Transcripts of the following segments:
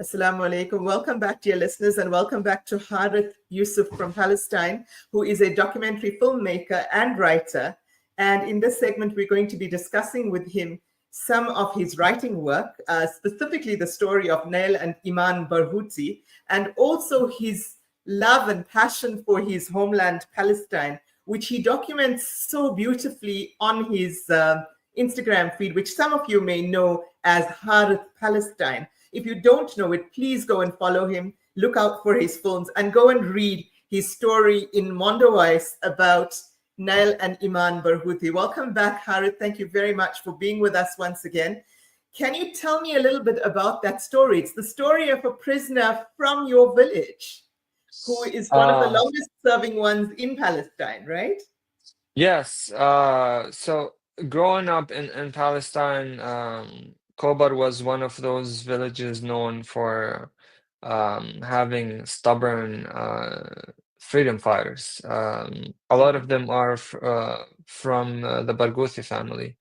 Assalamu alaikum. Welcome back, dear listeners, and welcome back to Hareth Yousef from Palestine, who is a documentary filmmaker and writer. And in this segment, we're going to be discussing with him some of his writing work, specifically the story of Nail and Iman Barghouti, and also his love and passion for his homeland, Palestine, which he documents so beautifully on his Instagram feed, which some of you may know as Hareth Palestine. If you don't know it, please go and follow him, look out for his films, and go and read his story in Mondoweiss about Nail and Iman Barghouti. Welcome back, Harith. Thank you very much for being with us once again. Can you tell me a little bit about that story? It's the story of a prisoner from your village who is one of the longest serving ones in Palestine, right? Yes. So growing up in Palestine, Khobar was one of those villages known for having stubborn freedom fighters. A lot of them are from the Barghouti family.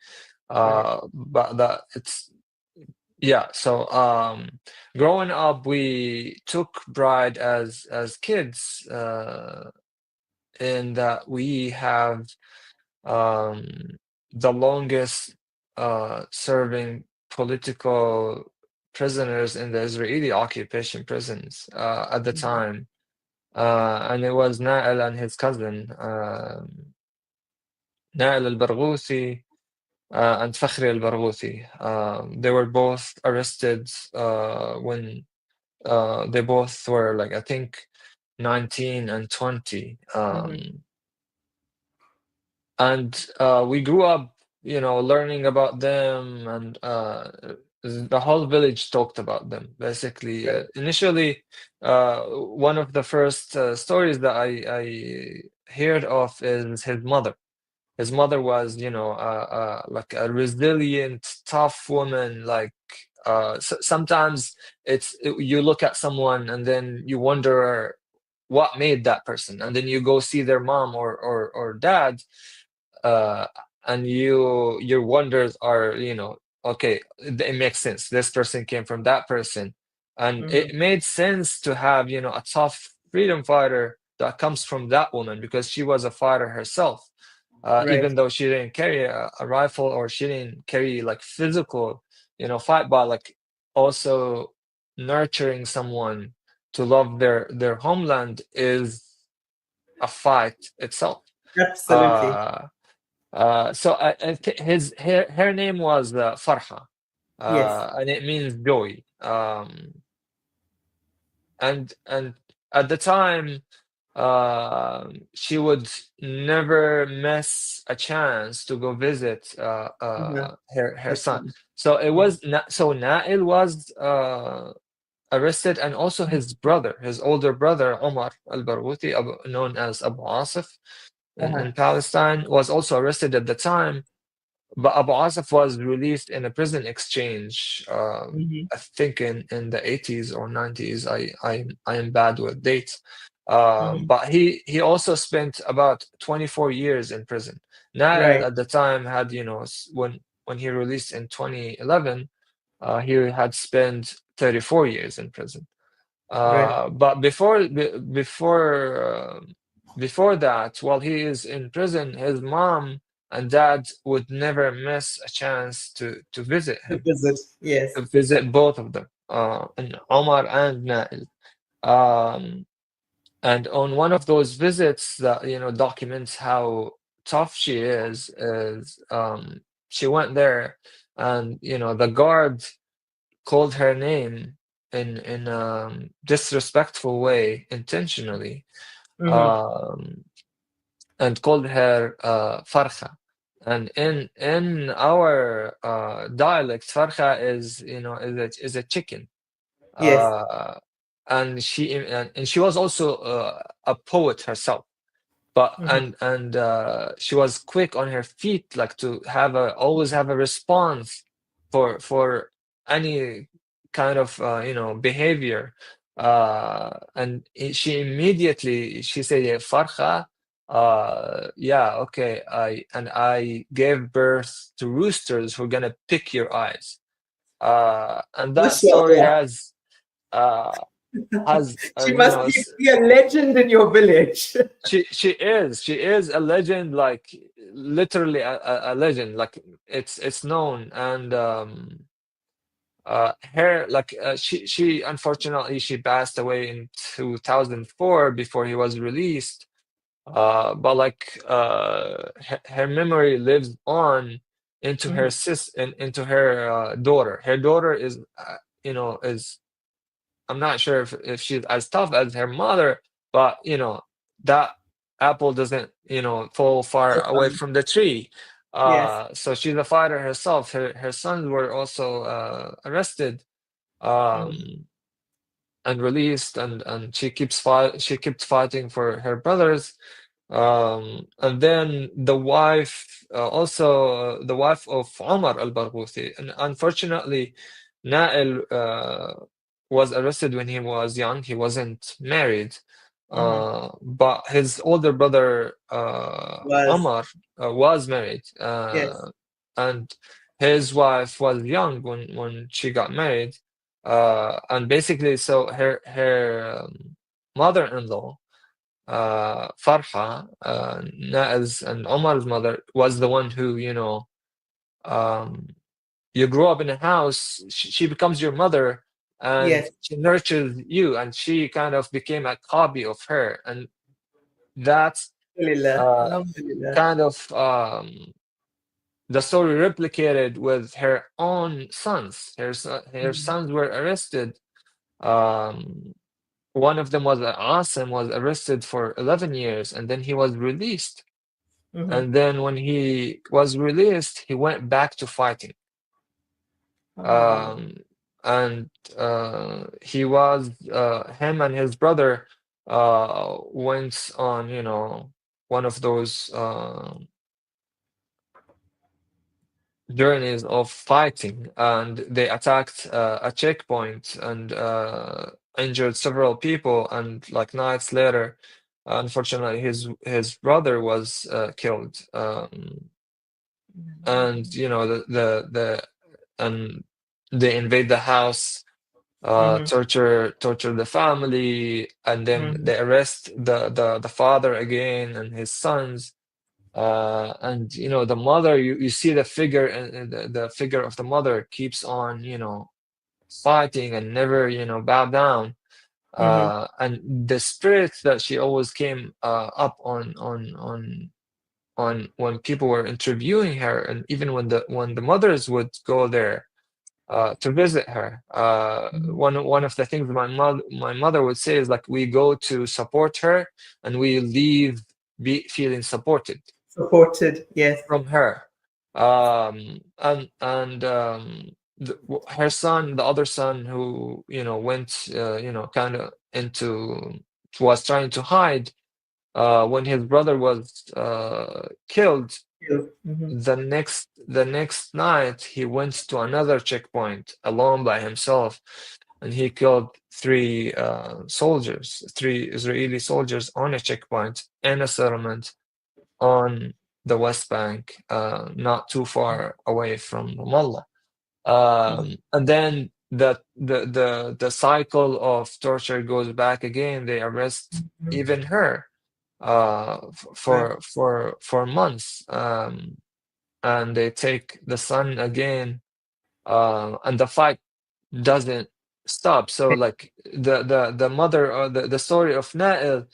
But yeah. So growing up, we took pride as kids in that we have the longest serving political prisoners in the Israeli occupation prisons at the time. And it was Nail and his cousin, Nail al-Barghouthi and Fakhri al-Barghouthi. They were both arrested when they both were, like, I think, 19 and 20. And we grew up, learning about them, and the whole village talked about them. Basically, initially, one of the first stories that I heard of is his mother. His mother was, like a resilient, tough woman. Like, sometimes you look at someone and then you wonder what made that person, and then you go see their mom or dad. And your wonders are, okay, it makes sense. This person came from that person, and it made sense to have, a tough freedom fighter that comes from that woman, because she was a fighter herself. Even though she didn't carry a rifle, or she didn't carry like physical, fight, but like also nurturing someone to love their homeland is a fight itself. Absolutely. So I think her name was Farha, Yes. and it means joy. And at the time, she would never miss a chance to go visit her son. So it was so Nail was arrested, and also his brother, his older brother Omar al-Barghouti, known as Abu Asif in Palestine, was also arrested at the time. But Abu Asif was released in a prison exchange, I think in the 80s or 90s. I am bad with dates. But he also spent about 24 years in prison. Nail at the time had, when he released in 2011, he had spent 34 years in prison. But before that, while he is in prison, his mom and dad would never miss a chance to visit To him, visit, yes. to visit both of them, and Omar and Nail. And on one of those visits that documents how tough she is she went there, and the guard called her name in a disrespectful way, intentionally, and called her Farha. And in our dialect, Farha is is a chicken. Yes. And she was also a poet herself, but and she was quick on her feet, like to always have a response for any kind of behavior. And she immediately she said, "Yeah, Farha, yeah, okay, I gave birth to roosters who are gonna pick your eyes." And that story Mashallah. has uh, has She you must know, be a legend in your village. she is a legend, like literally a legend. Like it's known. And her, like she unfortunately she passed away in 2004 before he was released. But like her memory lives on into her Mhm. into her daughter. Her daughter is is, I'm not sure if she's as tough as her mother, but that apple doesn't fall far So away fun. from the tree. Yes. So she's a fighter herself. Her sons were also arrested, um, Mhm. and released, and she kept fighting for her brothers. And then the wife, also the wife of Omar al-Barghouthi, and unfortunately Nail was arrested when he was young. He wasn't married, Mhm. but his older brother Was. Omar was married, Yes. and his wife was young when she got married. And basically, so her mother-in-law, Farha, Nail's and Omar's mother, was the one who, um, you grow up in a house, she becomes your mother, and Yes. she nurtures you, and she kind of became a copy of her. And that's Alhamdulillah. uh, Alhamdulillah. kind of the story replicated with her own sons. Her Mhm. sons were arrested. Um, One of them was Asim, was arrested for 11 years, and then he was released. Mhm. And then when he was released, he went back to fighting. Alhamdulillah. Um, and he was him and his brother went on, one of those journeys of fighting, and they attacked a checkpoint and injured several people. And like nights later, unfortunately, his brother was killed. And and they invade the house, Mhm. torture the family, and then Mhm. they arrest the father again and his sons. And the mother, you see the figure, and the figure of the mother keeps on fighting and never bow down. Mhm. And the spirit that she always came up on when people were interviewing her, and even when the mothers would go there to visit her. Mhm. One of the things my mother would say is, like, we go to support her, and we leave feeling supported Supported. Yes. from her. And her son, the other son, who went kind of into was trying to hide when his brother was killed. You. Mhm. The next night, he went to another checkpoint alone by himself, and he killed three Israeli soldiers on a checkpoint in a settlement on the West Bank, not too far away from Ramallah. Mhm. And then the cycle of torture goes back again. They arrest Mhm. even her Right. for months, and they take the son again, and the fight doesn't stop. So, like, the mother, or the story of Nail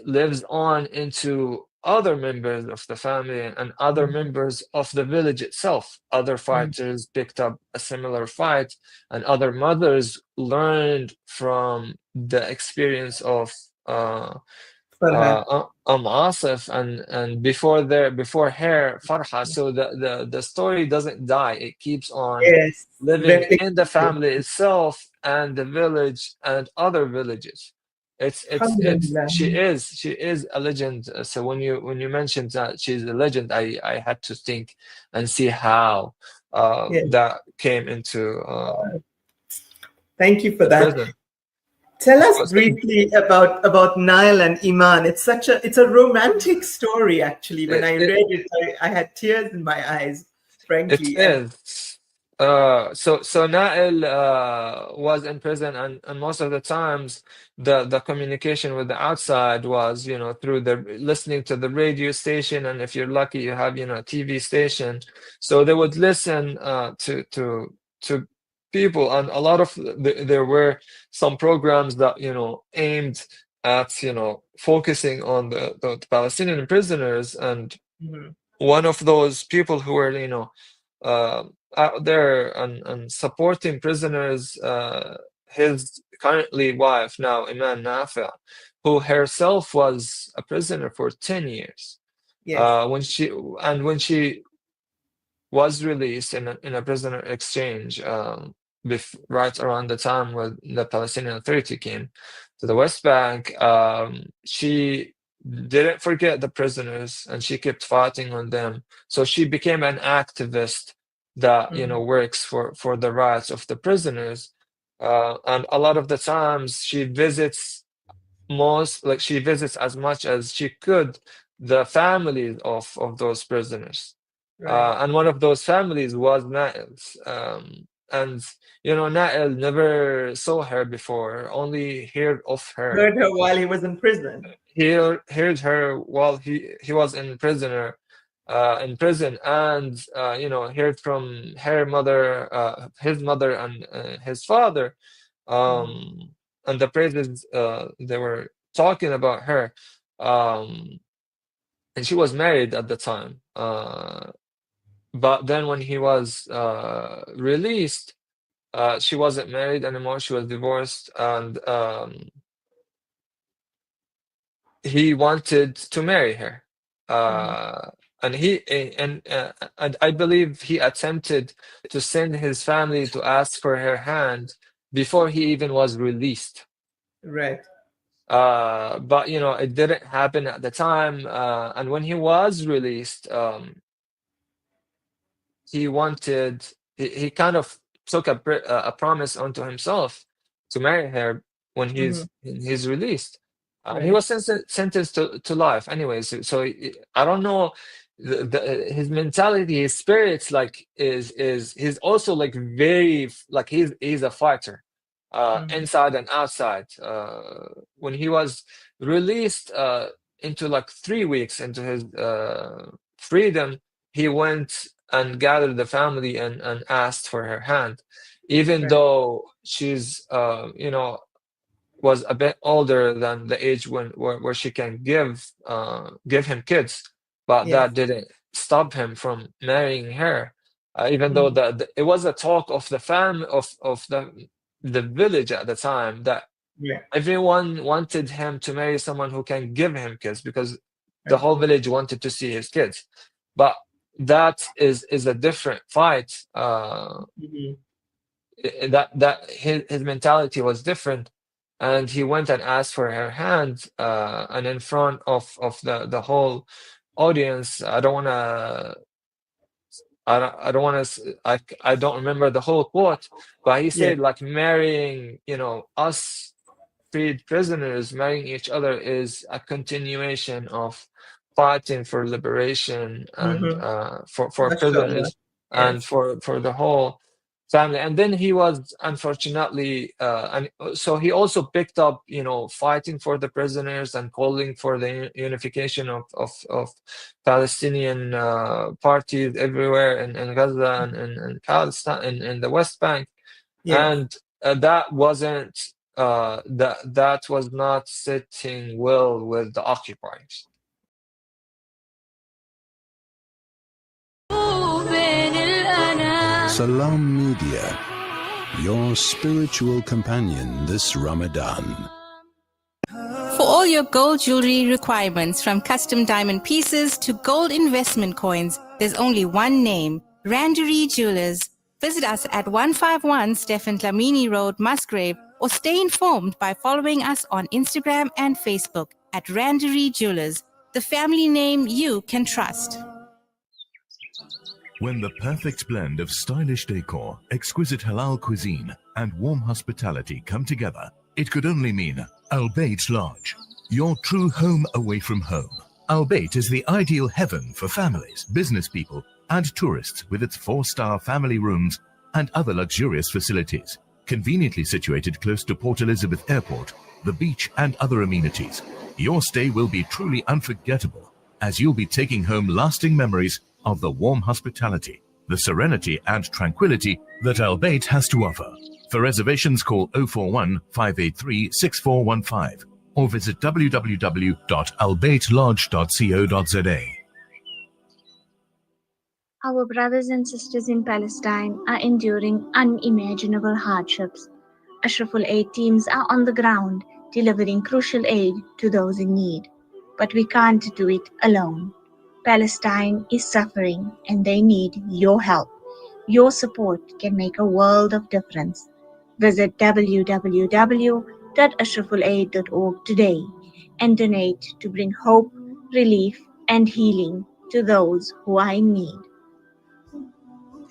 lives on into other members of the family and other Mhm. members of the village itself. Other Mhm. fighters picked up a similar fight, and other mothers learned from the experience of Farha. Asif, and before her, Farha. So the story doesn't die. It keeps on Yes. living in the Replicated. family itself and the village and other villages. It's Alhamdulillah. she is a legend. So when you mentioned that she's a legend, I had to think and see how Yes. that came into Thank you for the that. prison. Tell Of us course, briefly about Nile and Iman. It's a romantic story actually. When it, I it, read it, I had tears in my eyes, it frankly. And is. So Nail was in prison, and most of the times the communication with the outside was, through the listening to the radio station, and if you're lucky, you have, a TV station. So they would listen to people, and a lot of there were some programs that, aimed at, focusing on the Palestinian prisoners, and one of those people who were, uh, out there and supporting prisoners, his currently wife now, Iman Nafi, who herself was a prisoner for 10 years. Yes. When she was released in a prisoner exchange, right around the time when the Palestinian Authority came to the West Bank, she didn't forget the prisoners, and she kept fighting on them. So she became an activist that, works for the rights of the prisoners. And a lot of the times she visits as much as she could the families of those prisoners. Right. And one of those families was Nail's. And Nail never saw her before, only heard of her. Heard her while he was in prison. He heard her while he was in prison, and heard from her mother, his mother, and his father, and the praises they were talking about her. And she was married at the time. But then when he was released, she wasn't married anymore. She was divorced, and he wanted to marry her. And I believe he attempted to send his family to ask for her hand before he even was released. Right. But it didn't happen at the time. And when he was released, he kind of took a promise onto himself to marry her when he's released. He was sentenced to life anyways. So I don't know, his mentality, his spirits, like he's also like very, like he's a fighter, inside and outside. When he was released, into like 3 weeks into his freedom, he went and gathered the family and asked for her hand, even though she's was a bit older than the age where she can give him kids. But that didn't stop him from marrying her, even though it was a talk of the of the village at the time, that everyone wanted him to marry someone who can give him kids, because the whole village wanted to see his kids. But that is a different fight. That his mentality was different, and he went and asked for her hand, and in front of the whole audience. I don't remember the whole quote, but he said, like, marrying, us freed prisoners, marrying each other is a continuation of fighting for liberation, and for prisoners, and for the whole family. And then he was, unfortunately, and so he also picked up, fighting for the prisoners and calling for the unification of Palestinian parties everywhere in Gaza and in Palestine, in the West Bank. And that wasn't that was not sitting well with the occupiers. Salam Media, your spiritual companion this Ramadan. For all your gold jewelry requirements, from custom diamond pieces to gold investment coins, there's only one name: Randery Jewelers. Visit us at 151 Stephen Dlamini Road, Musgrave, or stay informed by following us on Instagram and Facebook at Randery Jewelers, the family name you can trust. When the perfect blend of stylish decor, exquisite halal cuisine, and warm hospitality come together, it could only mean Al Bayt Lodge, your true home away from home. Al Bayt is the ideal heaven for families, business people, and tourists, with its 4-star family rooms, and other luxurious facilities. Conveniently situated close to Port Elizabeth Airport, the beach and other amenities, your stay will be truly unforgettable, as you'll be taking home lasting memories of the warm hospitality, the serenity and tranquility that Al Bayt has to offer. For reservations, call 041 583 6415 or visit www.albaytlodge.co.za. Our brothers and sisters in Palestine are enduring unimaginable hardships. Ashraful Aid teams are on the ground, delivering crucial aid to those in need. But we can't do it alone. Palestine is suffering and they need your help. Your support can make a world of difference. Visit www.ashrafulaid.org today and donate to bring hope, relief, and healing to those who are in need.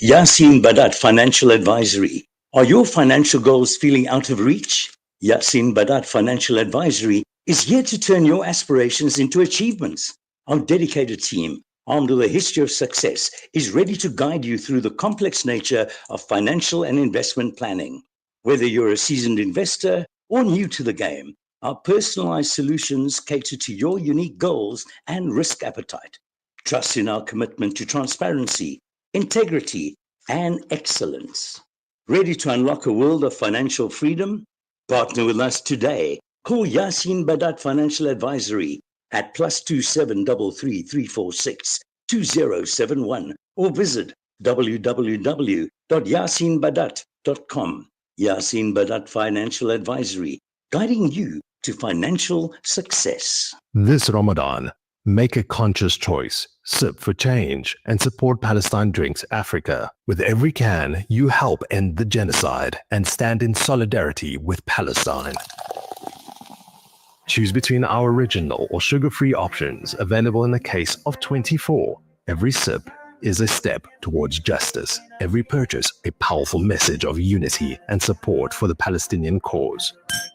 Yasin Badat Financial Advisory. Are your financial goals feeling out of reach? Yasin Badat Financial Advisory is here to turn your aspirations into achievements. Our dedicated team, armed with a history of success, is ready to guide you through the complex nature of financial and investment planning. Whether you're a seasoned investor or new to the game, our personalized solutions cater to your unique goals and risk appetite. Trust in our commitment to transparency, integrity, and excellence. Ready to unlock a world of financial freedom? Partner with us today. Call Yasin Badat Financial Advisory at +27 33346 2071 or visit www.yasinbadat.com. Yasin Badat Financial Advisory, guiding you to financial success. This Ramadan, make a conscious choice, sip for change, and support Palestine Drinks Africa. With every can, you help end the genocide and stand in solidarity with Palestine. Choose between our original or sugar-free options available in the case of 24. Every sip is a step towards justice. Every purchase a powerful message of unity and support for the Palestinian cause.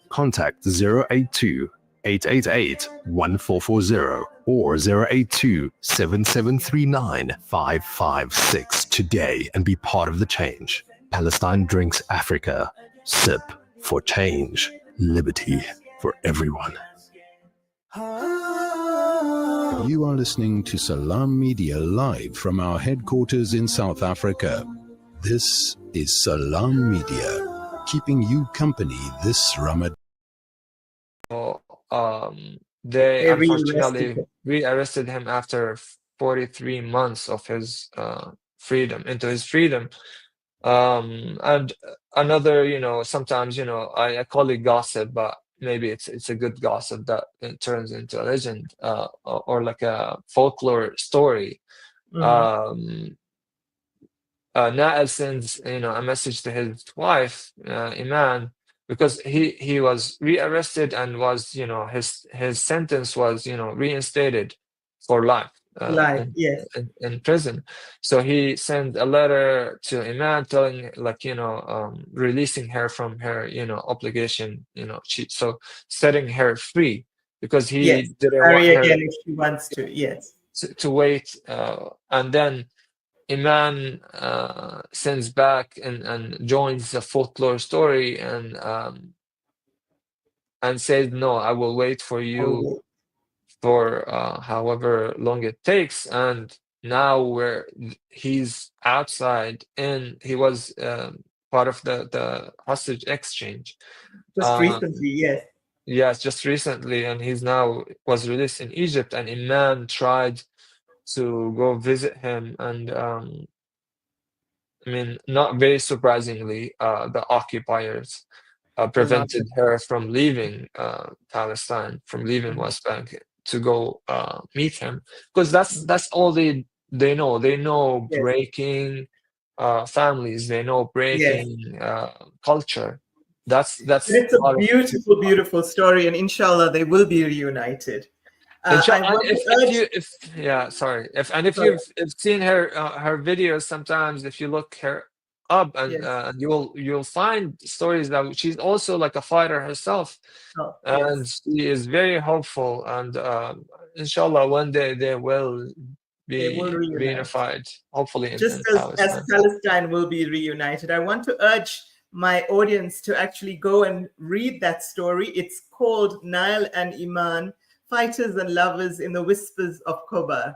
Contact 082 888 1440 or 082 7739 556 today and be part of the change. Palestine Drinks Africa. Sip for change. Liberty for everyone. You are listening to Salam Media live from our headquarters in South Africa. This is Salam Media, keeping you company this Ramadan. They unfortunately rearrested re-arrested him after 43 months of his freedom, into his freedom. And another, sometimes, I call it gossip, but maybe it's a good gossip that it turns into a legend, or like a folklore story. Nael sends, a message to his wife, Iman, because he was rearrested and was, his sentence was, reinstated for life. In prison. So he sent a letter to Iman telling, releasing her from her, obligation, so setting her free, because he didn't want her again if she wants to, to wait. And then Iman sends back and joins the folklore story and says, no, I will wait for you for however long it takes. And now he's outside, and he was part of the hostage exchange just recently. Yes, just recently, and he's now was released in Egypt. And Iman tried to go visit him, and not very surprisingly, the occupiers prevented her from leaving Palestine, from leaving West Bank to go meet him, because that's all they know. They know breaking families. They know breaking culture. That's it's a beautiful story, and inshallah they will be reunited. If you've seen her videos, sometimes if you look her up, and you'll find stories that she's also like a fighter herself, and she is very hopeful, and inshallah one day they will They will be reunite. reunified, hopefully Just in as Palestine. Palestine will be reunited. I want to urge my audience to actually go and read that story. It's called Nile and Iman, Fighters and Lovers in the Whispers of Kobar.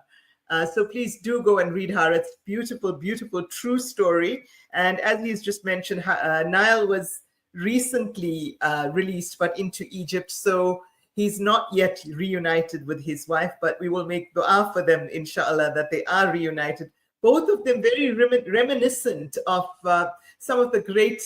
So please do go and read Hareth's beautiful, beautiful, true story. And as he's just mentioned, Nile was recently released, but into Egypt. So he's not yet reunited with his wife, but we will make dua for them, inshallah, that they are reunited. Both of them very reminiscent of some of the great,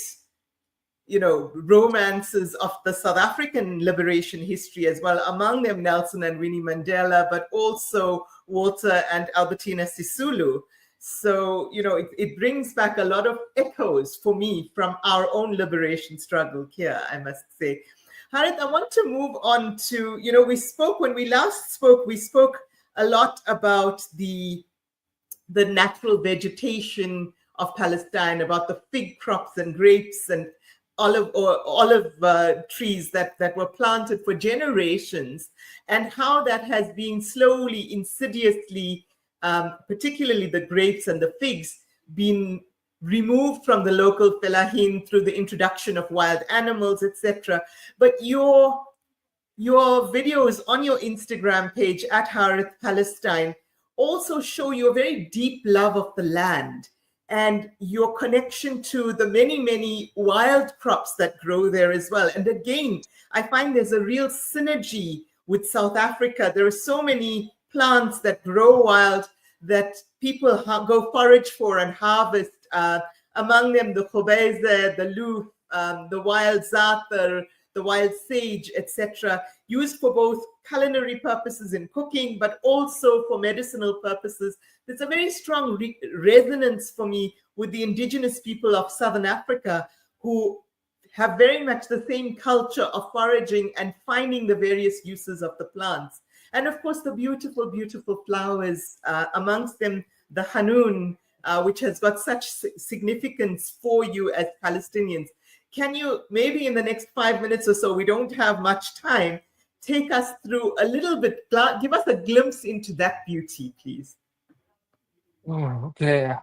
romances of the South African liberation history as well. Among them, Nelson and Winnie Mandela, but also Walter and Albertina Sisulu. So, it brings back a lot of echoes for me from our own liberation struggle here, I must say. Hareth, I want to move on to, when we last spoke, we spoke a lot about the natural vegetation of Palestine, about the fig crops and grapes and olive trees that were planted for generations, and how that has been slowly, insidiously, particularly the grapes and the figs, been removed from the local fellahin through the introduction of wild animals, etc. But your videos on your Instagram page at Hareth Palestine also show your very deep love of the land and your connection to the many, many wild crops that grow there as well. And again, I find there's a real synergy with South Africa. There are so many plants that grow wild that people go forage for and harvest. Among them, the khobeze, the loof, the wild za'atar, the wild sage, etc., used for both culinary purposes in cooking, but also for medicinal purposes. There's a very strong resonance for me with the indigenous people of Southern Africa, who have very much the same culture of foraging and finding the various uses of the plants. And of course, the beautiful, beautiful flowers, amongst them the hanoun, which has got such significance for you as Palestinians. Can you, maybe in the next 5 minutes or so, we don't have much time, take us through a little bit, give us a glimpse into that beauty, please? Oh, okay.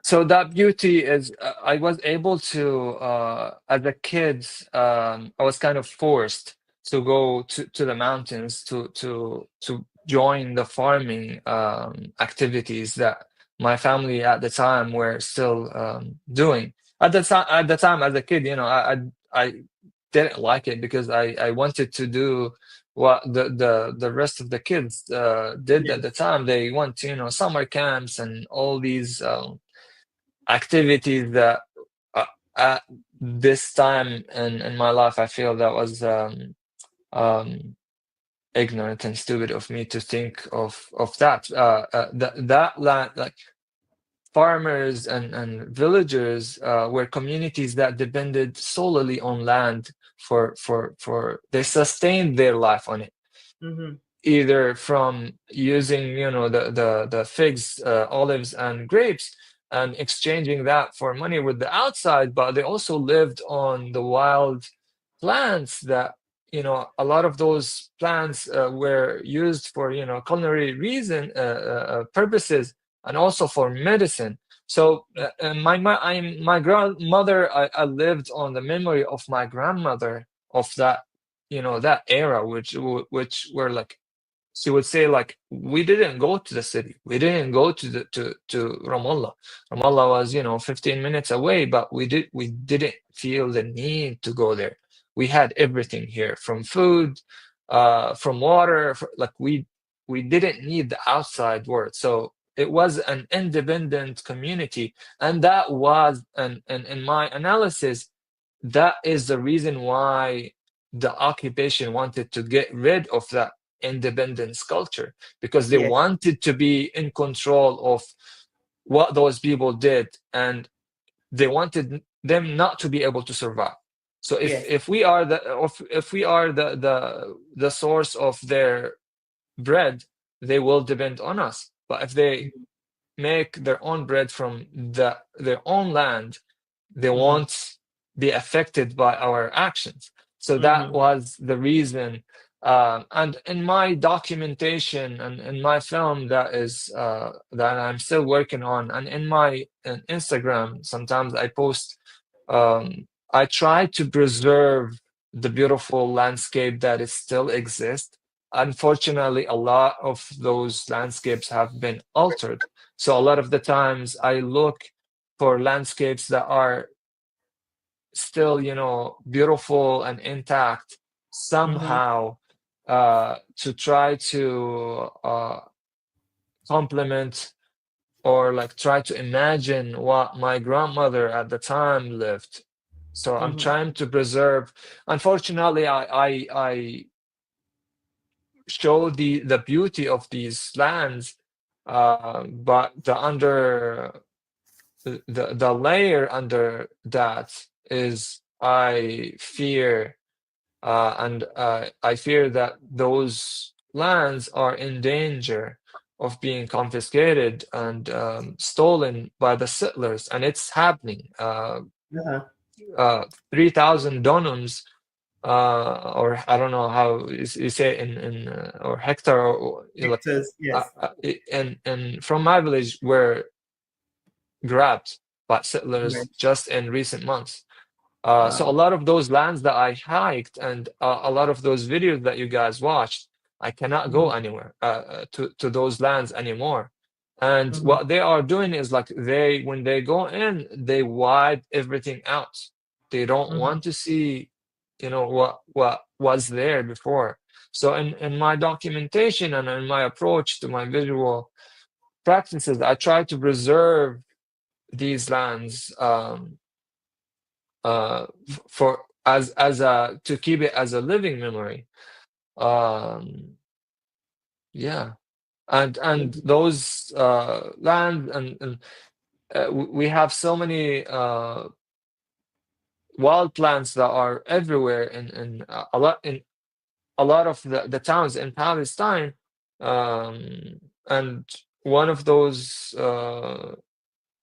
So that beauty is, I was able to, as a kid, I was kind of forced to go to the mountains to join the farming activities that my family at the time were still doing. At the time as a kid, I didn't like it because I wanted to do what the rest of the kids did at the time. They went to, summer camps and all these activities that at this time in my life, I feel that was ignorant and stupid of me to think of that. That land, like farmers and villagers, were communities that depended solely on land for they sustained their life on it. Mm-hmm. Either from using, the figs, olives, and grapes, and exchanging that for money with the outside, but they also lived on the wild plants that, a lot of those plants were used for, culinary purposes, and also for medicine. So my grandmother, I lived on the memory of my grandmother of that, that era, which were like, she would say, like, we didn't go to the city, we didn't go to Ramallah. Ramallah was 15 minutes away, but we didn't feel the need to go there. We had everything here, from food, from water, like we didn't need the outside world. So it was an independent community, and that was, and in my analysis, that is the reason why the occupation wanted to get rid of that independence culture, because they Yes. wanted to be in control of what those people did, and they wanted them not to be able to survive. So if we are the source of their bread, they will depend on us. But if they make their own bread from their own land, they won't be affected by our actions. So that was the reason And in my documentation and in my film that I'm still working on, and in my Instagram, sometimes I post, I try to preserve the beautiful landscape that is still exists. Unfortunately, a lot of those landscapes have been altered. So a lot of the times I look for landscapes that are still, beautiful and intact somehow, to try to complement or like try to imagine what my grandmother at the time lived. So I'm trying to preserve. Unfortunately, I show the beauty of these lands, but the layer under that is I fear, and I fear that those lands are in danger of being confiscated and stolen by the settlers, and it's happening. 3,000 dunums, or I don't know how you say in or hectare, or Hectares, yes. and from my village were grabbed by settlers Right. just in recent months. Wow. So a lot of those lands that I hiked and a lot of those videos that you guys watched, I cannot go anywhere to those lands anymore. And what they are doing is like when they go in, they wipe everything out. They don't want to see, what was there before. So in my documentation and in my approach to my visual practices, I try to preserve these lands, for as a to keep it as a living memory. Yeah, and those land and we have so many wild plants that are everywhere in a lot of the towns in Palestine, and one of those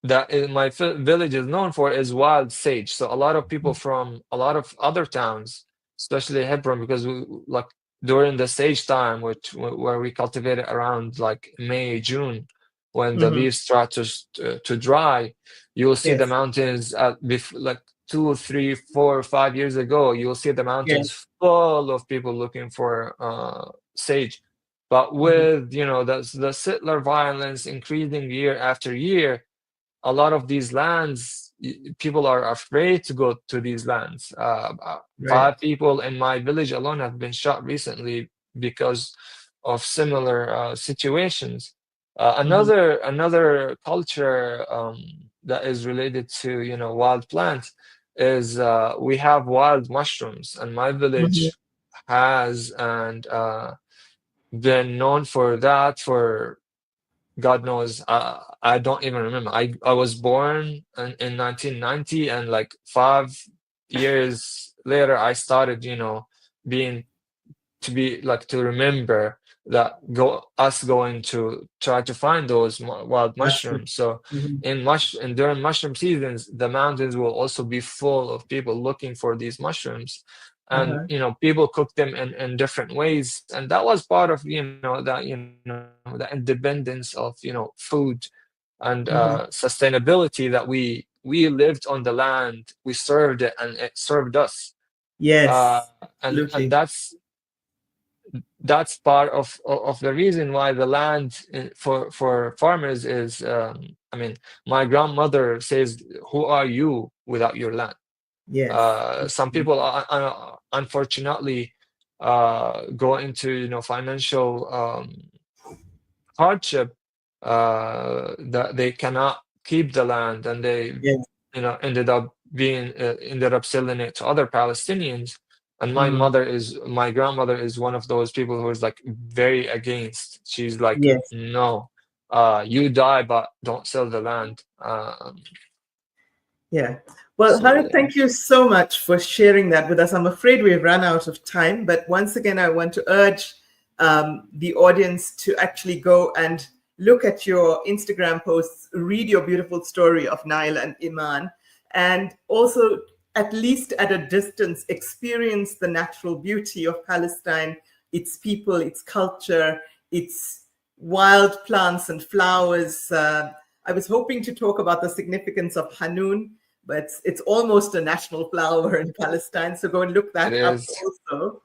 that my village is known for is wild sage. So a lot of people from a lot of other towns, especially Hebron, because like during the sage time, where we cultivate it around like May, June, when the leaves start to dry, you will see the Yes. mountains like 2, 3, 4, 5 years ago. You will see the mountains full of people looking for sage. But with the settler violence increasing year after year, a lot of these lands, people are afraid to go to these lands. Right. 5 people in my village alone have been shot recently because of similar situations. Another culture that is related to wild plants is we have wild mushrooms, and my village has and been known for that for God knows, I don't even remember. I was born in 1990, and like 5 years later, I started, being to remember that going to try to find those wild mushrooms. So and during mushroom seasons, the mountains will also be full of people looking for these mushrooms, and people cook them in different ways, and that was part of the independence of food and sustainability, that we lived on the land, we served it, and it served us. Yes. And Absolutely. that's part of the reason why the land for farmers is, my grandmother says, who are you without your land? Yes. Some people are unfortunately go into financial hardship, that they cannot keep the land, and they Yes. ended up selling it to other Palestinians. And my grandmother is one of those people who is like very against. She's like, Yes. no, you die, but don't sell the land. Yeah. Well, So Hareth, yeah. thank you so much for sharing that with us. I'm afraid we've run out of time, but once again, I want to urge the audience to actually go and look at your Instagram posts, read your beautiful story of Nail and Iman, and also, at least at a distance, experience the natural beauty of Palestine its people, its culture, its wild plants and flowers. I was hoping to talk about the significance of Hanoun, but it's almost a national flower in Palestine, so go and look that up also.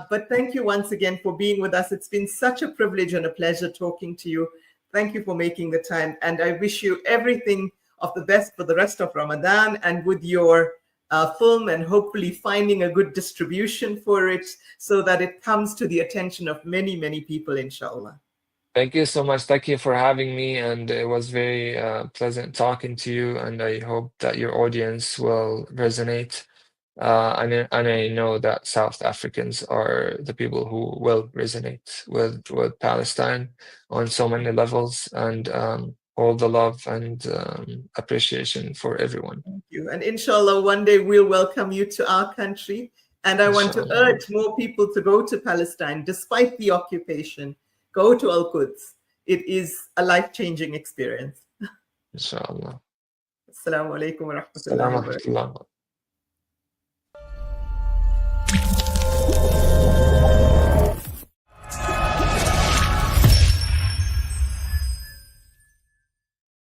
But thank you once again for being with us. It's been such a privilege and a pleasure talking to you. Thank you for making the time, and I wish you everything of the best for the rest of Ramadan and with your film, and hopefully finding a good distribution for it so that it comes to the attention of many, many people, inshallah. Thank you so much. Thank you for having me, and it was very pleasant talking to you, and I hope that your audience will resonate. And I know that South Africans are the people who will resonate with Palestine on so many levels, and all the love and appreciation for everyone. Thank you. And inshallah, one day we'll welcome you to our country. And I want to urge more people to go to Palestine, despite the occupation. Go to Al-Quds. It is a life-changing experience. Inshallah. Assalamu alaikum wa rahmatullahi wa barakatuh.